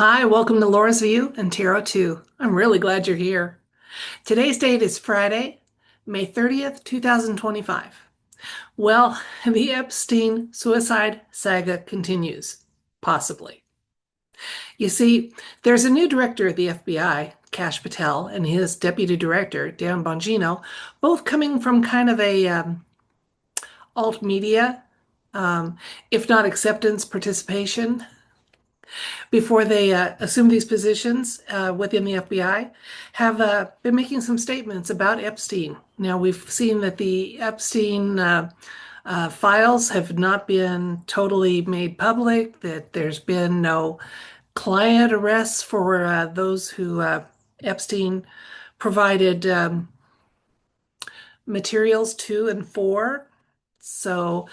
Hi, welcome to Laura's View and Tarot 2. I'm really glad you're here. Today's date is Friday, May 30th, 2025. Well, the Epstein suicide saga continues, possibly. You see, there's a new director at the FBI, Patel, and his deputy director, Dan Bongino, both coming from kind of a alt media, um, if not acceptance, participation before they assume these positions within the FBI, have been making some statements about Epstein. Now, we've seen that the Epstein files have not been totally made public, that there's been no client arrests for those who Epstein provided materials to and for. So,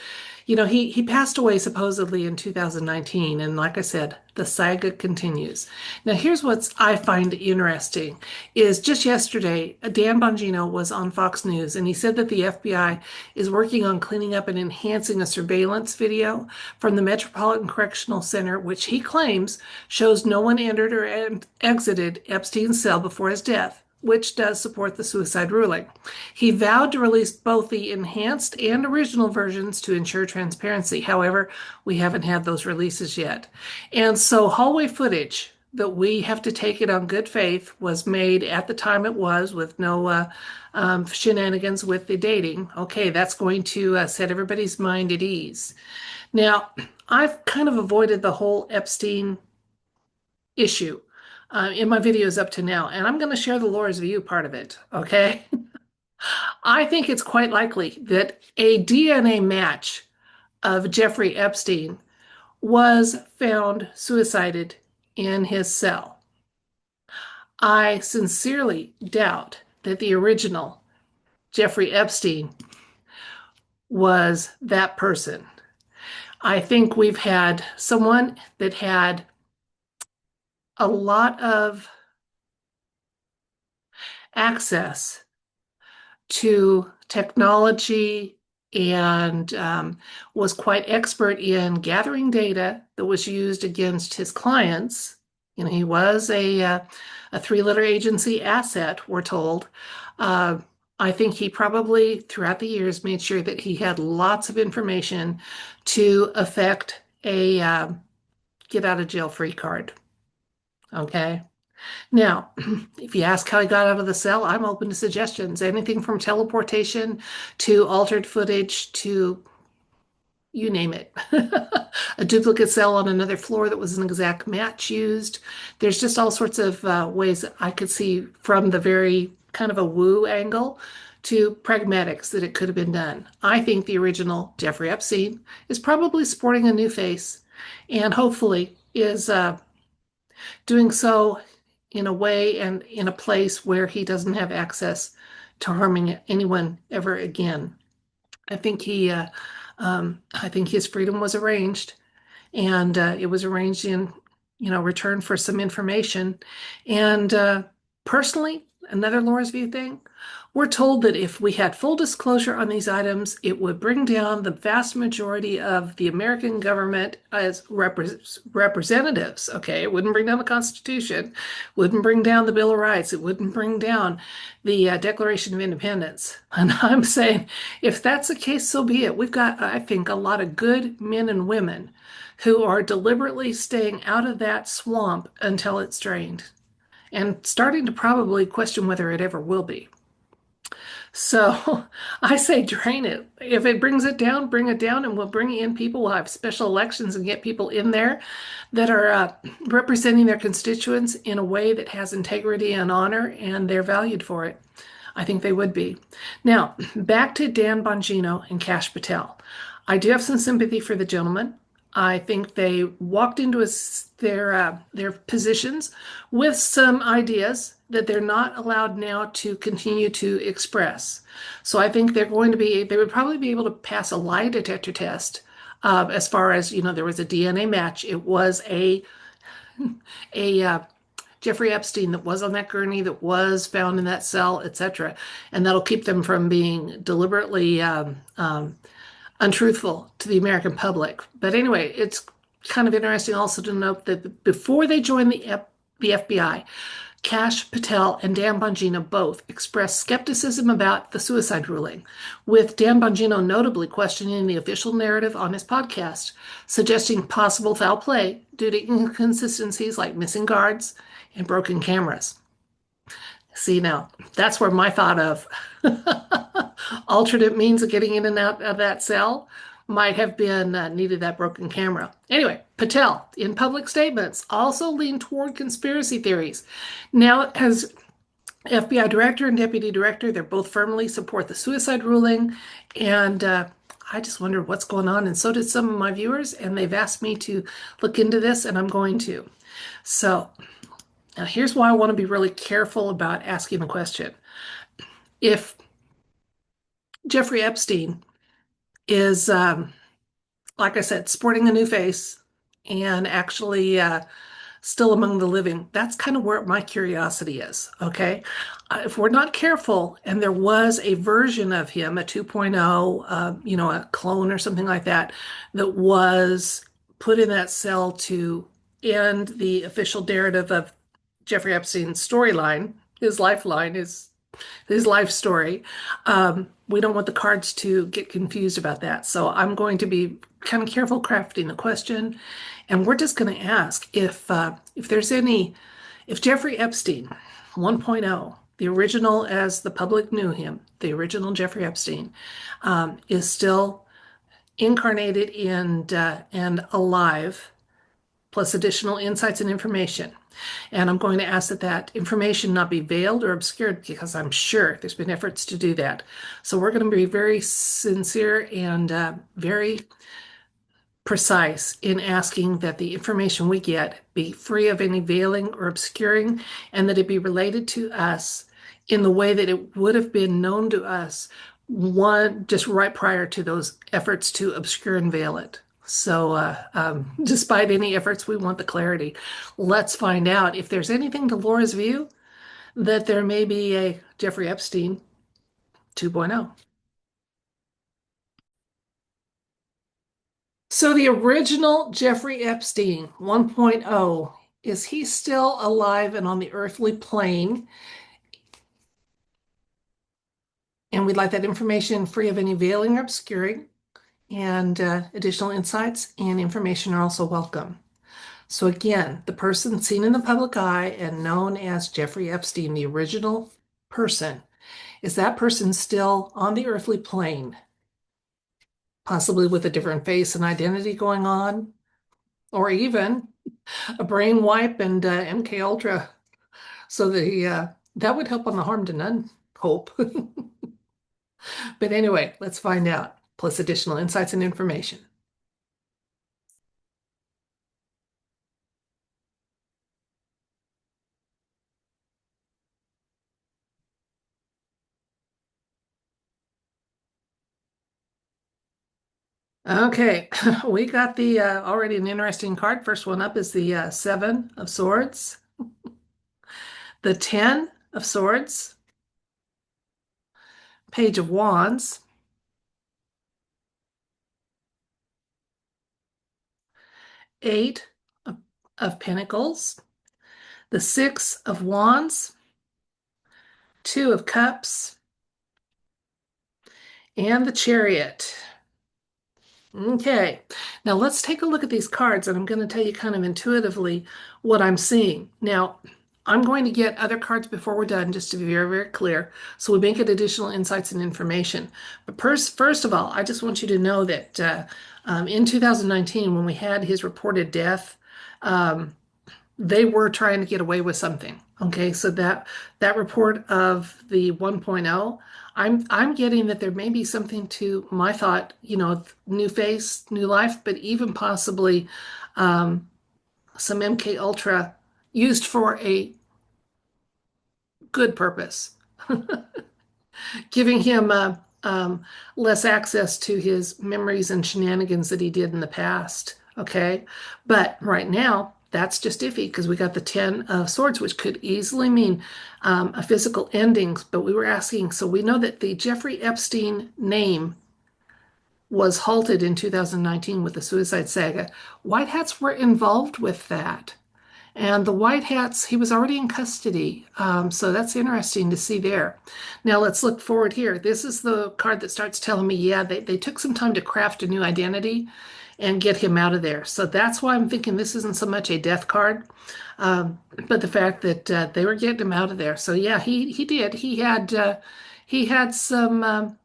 he passed away supposedly in 2019, and like I said, the saga continues. Now, here's what I find interesting is just yesterday, Dan Bongino was on Fox News, and he said that the FBI is working on cleaning up and enhancing a surveillance video from the Metropolitan Correctional Center, which he claims shows no one entered or exited Epstein's cell before his death, which does support the suicide ruling. He vowed to release both the enhanced and original versions to ensure transparency. However, we haven't had those releases yet. And so hallway footage that we have to take it on good faith was made at the time it was with no shenanigans with the dating. Okay, that's going to set everybody's mind at ease. Now, I've kind of avoided the whole Epstein issue in my videos up to now, and I'm going to share the Laura's View part of it, okay? I think it's quite likely that a DNA match of Jeffrey Epstein was found suicided in his cell. I sincerely doubt that the original Jeffrey Epstein was that person. I think we've had someone that had a lot of access to technology and was quite expert in gathering data that was used against his clients. He was a three-letter agency asset, we're told. I think he probably, throughout the years, made sure that he had lots of information to affect a get out of jail free card. Okay. Now, if you ask how he got out of the cell, I'm open to suggestions. Anything from teleportation to altered footage to you name it. A duplicate cell on another floor that was an exact match used. There's just all sorts of ways that I could see from the very kind of a woo angle to pragmatics that it could have been done. I think the original Jeffrey Epstein is probably sporting a new face and hopefully is doing so in a way and in a place where he doesn't have access to harming anyone ever again. I think I think his freedom was arranged, and it was arranged in, return for some information. And personally, another Laura's View thing, we're told that if we had full disclosure on these items, it would bring down the vast majority of the American government as representatives. Okay, it wouldn't bring down the Constitution, wouldn't bring down the Bill of Rights, it wouldn't bring down the Declaration of Independence. And I'm saying, if that's the case, so be it. We've got, I think, a lot of good men and women who are deliberately staying out of that swamp until it's drained and starting to probably question whether it ever will be. So I say drain it. If it brings it down, bring it down, and we'll bring in people. We'll have special elections and get people in there that are representing their constituents in a way that has integrity and honor, and they're valued for it. I think they would be. Now, back to Dan Bongino and Kash Patel. I do have some sympathy for the gentleman. I think they walked into their positions with some ideas that they're not allowed now to continue to express. So I think they would probably be able to pass a lie detector test as far as, there was a DNA match. It was a Jeffrey Epstein that was on that gurney, that was found in that cell, etc. And that'll keep them from being deliberately untruthful to the American public. But anyway, it's kind of interesting also to note that before they joined the FBI, Cash Patel and Dan Bongino both expressed skepticism about the suicide ruling, with Dan Bongino notably questioning the official narrative on his podcast, suggesting possible foul play due to inconsistencies like missing guards and broken cameras. See, now that's where my thought of alternate means of getting in and out of that cell might have been needed that broken camera. Anyway, Patel, in public statements, also leaned toward conspiracy theories. Now, as FBI director and deputy director, they both firmly support the suicide ruling. And I just wondered what's going on. And so did some of my viewers. And they've asked me to look into this, and I'm going to. So now here's why I want to be really careful about asking the question. If Jeffrey Epstein is, like I said, sporting a new face and actually still among the living, that's kind of where my curiosity is. Okay. If we're not careful and there was a version of him, a 2.0, a clone or something like that, that was put in that cell to end the official narrative of Jeffrey Epstein's storyline, his lifeline, his life story. We don't want the cards to get confused about that. So I'm going to be kind of careful crafting the question. And we're just going to ask if there's any, if Jeffrey Epstein 1.0, the original as the public knew him, the original Jeffrey Epstein, is still incarnated and alive, plus additional insights and information. And I'm going to ask that that information not be veiled or obscured because I'm sure there's been efforts to do that. So we're going to be very sincere and very precise in asking that the information we get be free of any veiling or obscuring and that it be related to us in the way that it would have been known to us one just right prior to those efforts to obscure and veil it. So, despite any efforts, we want the clarity. Let's find out if there's anything to Laura's view that there may be a Jeffrey Epstein 2.0. So, the original Jeffrey Epstein 1.0, is he still alive and on the earthly plane? And we'd like that information free of any veiling or obscuring. And additional insights and information are also welcome. So again, the person seen in the public eye and known as Jeffrey Epstein, the original person, is that person still on the earthly plane, possibly with a different face and identity going on, or even a brain wipe and MK Ultra, so that would help on the harm to none hope. But anyway, let's find out, plus additional insights and information. Okay, we got the already an interesting card. First one up is the Seven of Swords, the Ten of Swords, Page of Wands, Eight of Pentacles, the Six of Wands, Two of Cups, and the Chariot. Okay, now let's take a look at these cards, and I'm going to tell you kind of intuitively what I'm seeing. Now, I'm going to get other cards before we're done, just to be very, very clear, so we may get additional insights and information. But first of all, I just want you to know that in 2019, when we had his reported death, they were trying to get away with something. Okay, so that report of the 1.0, I'm getting that there may be something to my thought, new face, new life, but even possibly some MK Ultra used for a good purpose, giving him less access to his memories and shenanigans that he did in the past. Okay, but right now that's just iffy because we got the Ten of Swords, which could easily mean a physical ending. But we were asking, so we know that the Jeffrey Epstein name was halted in 2019 with the suicide saga. White hats were involved with that. And the White Hats, he was already in custody. So that's interesting to see there. Now let's look forward here. This is the card that starts telling me, yeah, they took some time to craft a new identity and get him out of there. So that's why I'm thinking this isn't so much a death card, um, but the fact that they were getting him out of there. So yeah, he did. He had some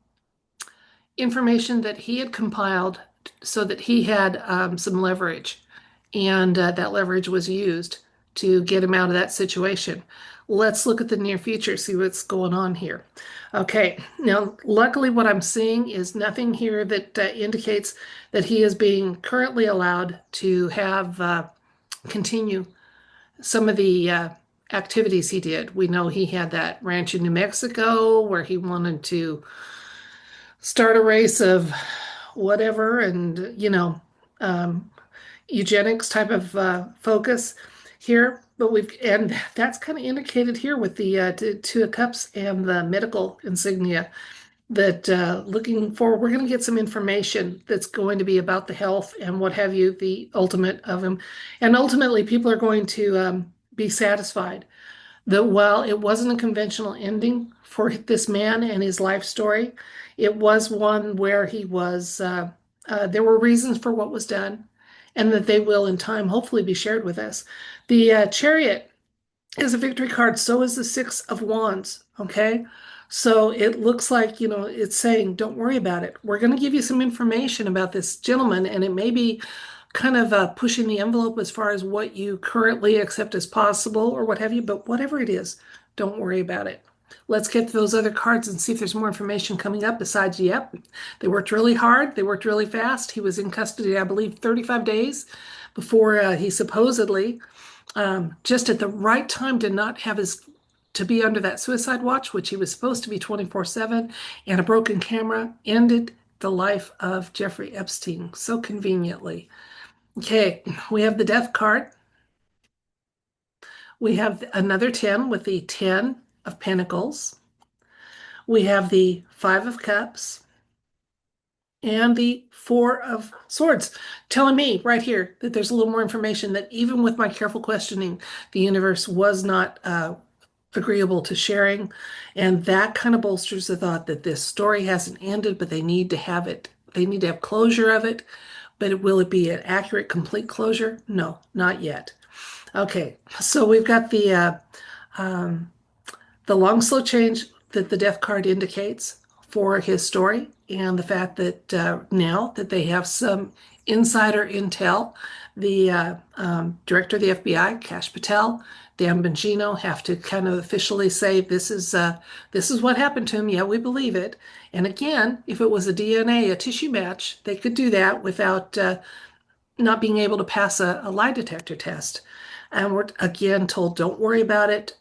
information that he had compiled so that he had some leverage, and that leverage was used to get him out of that situation. Let's look at the near future, see what's going on here. Okay, now luckily what I'm seeing is nothing here that indicates that he is being currently allowed to have continue some of the activities he did. We know he had that ranch in New Mexico where he wanted to start a race of whatever and, um, eugenics type of focus here. But and that's kind of indicated here with the two of cups and the medical insignia that looking for, we're going to get some information that's going to be about the health and what have you, the ultimate of him. And ultimately, people are going to be satisfied that while it wasn't a conventional ending for this man and his life story, it was one where there were reasons for what was done, and that they will in time hopefully be shared with us. The Chariot is a victory card, so is the Six of Wands, okay? So it looks like, it's saying, don't worry about it. We're going to give you some information about this gentleman, and it may be kind of pushing the envelope as far as what you currently accept as possible or what have you, but whatever it is, don't worry about it. Let's get to those other cards and see if there's more information coming up besides, yep, they worked really hard, they worked really fast. He was in custody, I believe, 35 days before he supposedly, just at the right time to not have to be under that suicide watch, which he was supposed to be 24/7, and a broken camera ended the life of Jeffrey Epstein so conveniently. Okay, we have the death card. We have another 10 with the 10 of Pentacles. We have the Five of Cups and the Four of Swords, telling me right here that there's a little more information that even with my careful questioning, the universe was not agreeable to sharing. And that kind of bolsters the thought that this story hasn't ended, but they need to have it. They need to have closure of it. But will it be an accurate, complete closure? No, not yet. Okay, so we've got um, the long, slow change that the death card indicates for his story, and the fact that now that they have some insider intel, the director of the FBI, Patel, Dan Bongino, have to kind of officially say this is what happened to him. Yeah, we believe it. And again, if it was a DNA, a tissue match, they could do that without not being able to pass a lie detector test. And we're again told, don't worry about it.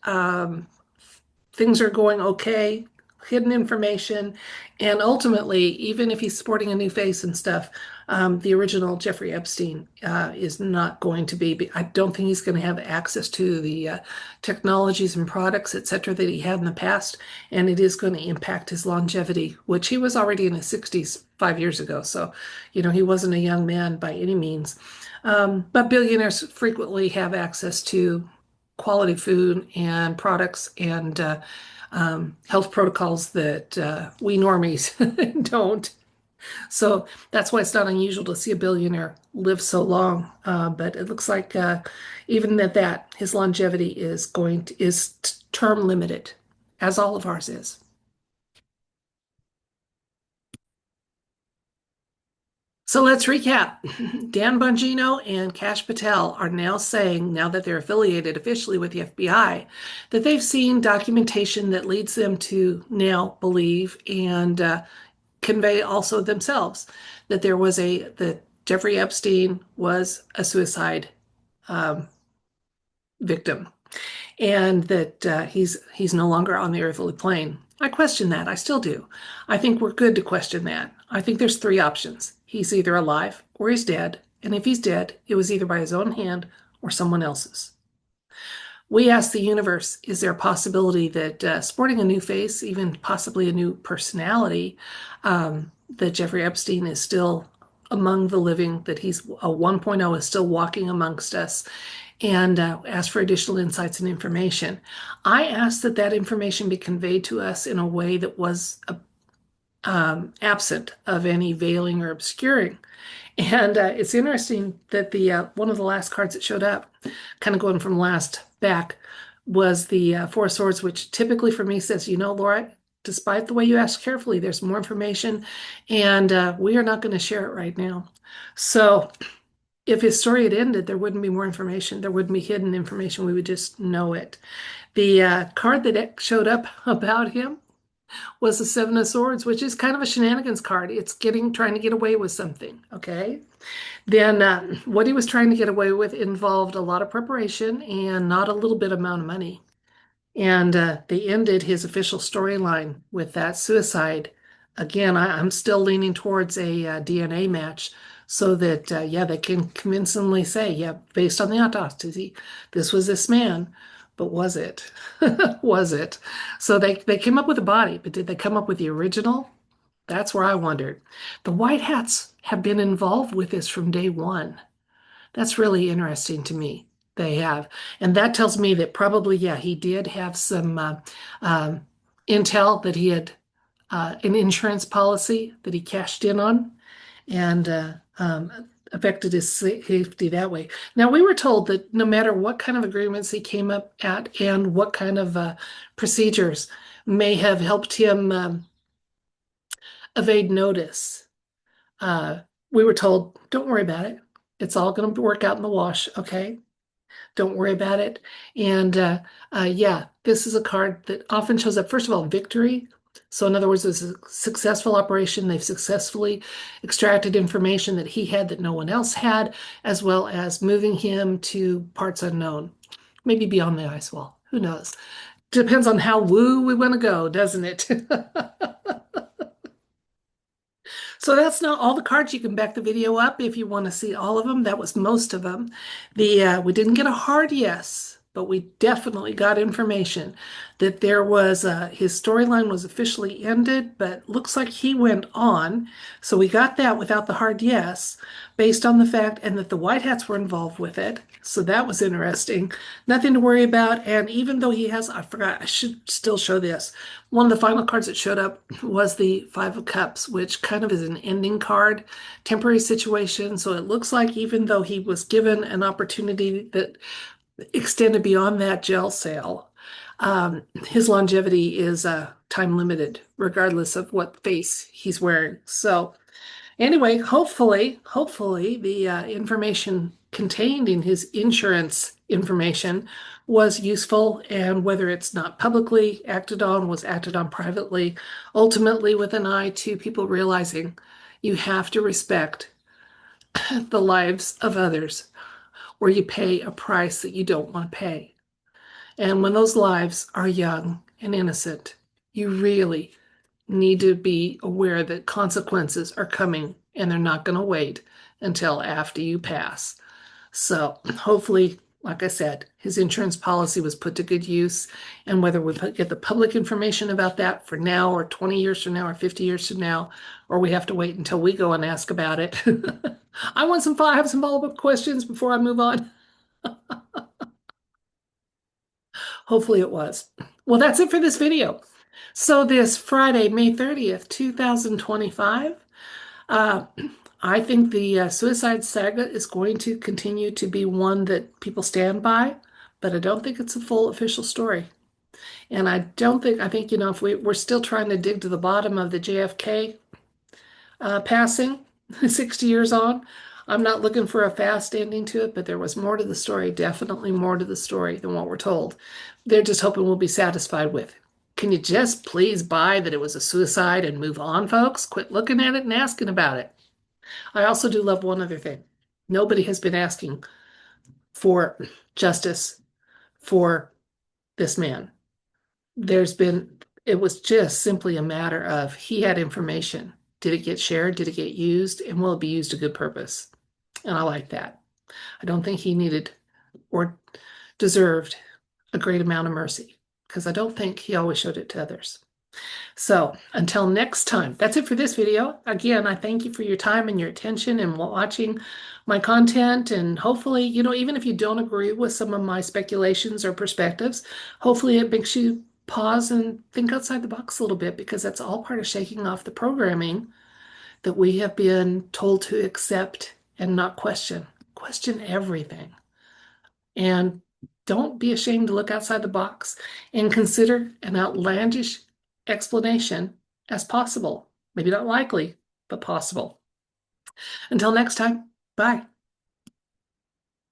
Things are going okay, hidden information. And ultimately, even if he's sporting a new face and stuff, the original Jeffrey Epstein is not going to be, I don't think he's going to have access to the technologies and products, et cetera, that he had in the past. And it is going to impact his longevity, which he was already in his 60s 5 years ago. So, he wasn't a young man by any means. But billionaires frequently have access to quality food and products and health protocols that we normies don't. So that's why it's not unusual to see a billionaire live so long. But it looks like even at that, his longevity is term limited, as all of ours is. So let's recap. Dan Bongino and Kash Patel are now saying, now that they're affiliated officially with the FBI, that they've seen documentation that leads them to now believe and convey also themselves that that Jeffrey Epstein was a suicide um, victim, and that he's no longer on the earthly plane. I question that. I still do. I think we're good to question that. I think there's three options. He's either alive or he's dead. And if he's dead, it was either by his own hand or someone else's. We ask the universe, is there a possibility that sporting a new face, even possibly a new personality, that Jeffrey Epstein is still among the living, that he's a 1.0 is still walking amongst us, and asked for additional insights and information. I asked that that information be conveyed to us in a way that was absent of any veiling or obscuring. And it's interesting that the one of the last cards that showed up, kind of going from last back, was the Four of Swords, which typically for me says, you know, Laura, despite the way you ask carefully, there's more information, and we are not going to share it right now. So if his story had ended, there wouldn't be more information. There wouldn't be hidden information. We would just know it. The card that showed up about him was the Seven of Swords, which is kind of a shenanigans card. It's trying to get away with something. Okay. Then what he was trying to get away with involved a lot of preparation and not a little bit amount of money. And they ended his official storyline with that suicide. Again, I'm still leaning towards a DNA match so that, yeah, they can convincingly say, yeah, based on the autopsy, this was this man. But was it? Was it? So they came up with a body, but did they come up with the original? That's where I wondered. The White Hats have been involved with this from day one. That's really interesting to me. They have. And that tells me that probably, yeah, he did have some intel that he had an insurance policy that he cashed in on and affected his safety that way. Now, we were told that no matter what kind of agreements he came up at and what kind of procedures may have helped him evade notice, uh, we were told, don't worry about it. It's all going to work out in the wash, okay? Don't worry about it. And yeah, this is a card that often shows up, first of all, victory. So in other words, it's a successful operation. They've successfully extracted information that he had that no one else had, as well as moving him to parts unknown, maybe beyond the ice wall. Who knows? Depends on how woo we want to go, doesn't it? So that's not all the cards. You can back the video up if you want to see all of them. That was most of them. We didn't get a hard yes, but we definitely got information that there was his storyline was officially ended, but looks like he went on. So we got that without the hard yes, based on the fact and that the White Hats were involved with it. So that was interesting. Nothing to worry about. And even though he has, I forgot, I should still show this. One of the final cards that showed up was the Five of Cups, which kind of is an ending card, temporary situation. So it looks like even though he was given an opportunity that extended beyond that jail cell, his longevity is time limited, regardless of what face he's wearing. So anyway, hopefully the information contained in his insurance information was useful, and whether it's not publicly acted on, was acted on privately, ultimately with an eye to people realizing you have to respect the lives of others, or you pay a price that you don't want to pay. And when those lives are young and innocent, you really need to be aware that consequences are coming and they're not going to wait until after you pass. So hopefully, like I said, his insurance policy was put to good use. And whether we get the public information about that for now or 20 years from now or 50 years from now, or we have to wait until we go and ask about it. I have some follow-up questions before I move on. Hopefully it was. Well, that's it for this video. So this Friday, May 30th, 2025, uh, I think the suicide saga is going to continue to be one that people stand by, but I don't think it's a full official story. And I think, you know, if we're still trying to dig to the bottom of the JFK passing 60 years on, I'm not looking for a fast ending to it, but there was more to the story, definitely more to the story than what we're told. They're just hoping we'll be satisfied with. Can you just please buy that it was a suicide and move on, folks? Quit looking at it and asking about it. I also do love one other thing. Nobody has been asking for justice for this man. It was just simply a matter of he had information. Did it get shared? Did it get used? And will it be used to good purpose? And I like that. I don't think he needed or deserved a great amount of mercy because I don't think he always showed it to others. So until next time, that's it for this video. Again, I thank you for your time and your attention and watching my content. And hopefully, even if you don't agree with some of my speculations or perspectives, hopefully it makes you pause and think outside the box a little bit, because that's all part of shaking off the programming that we have been told to accept and not question. Question everything. And don't be ashamed to look outside the box and consider an outlandish explanation as possible. Maybe not likely, but possible. Until next time, bye.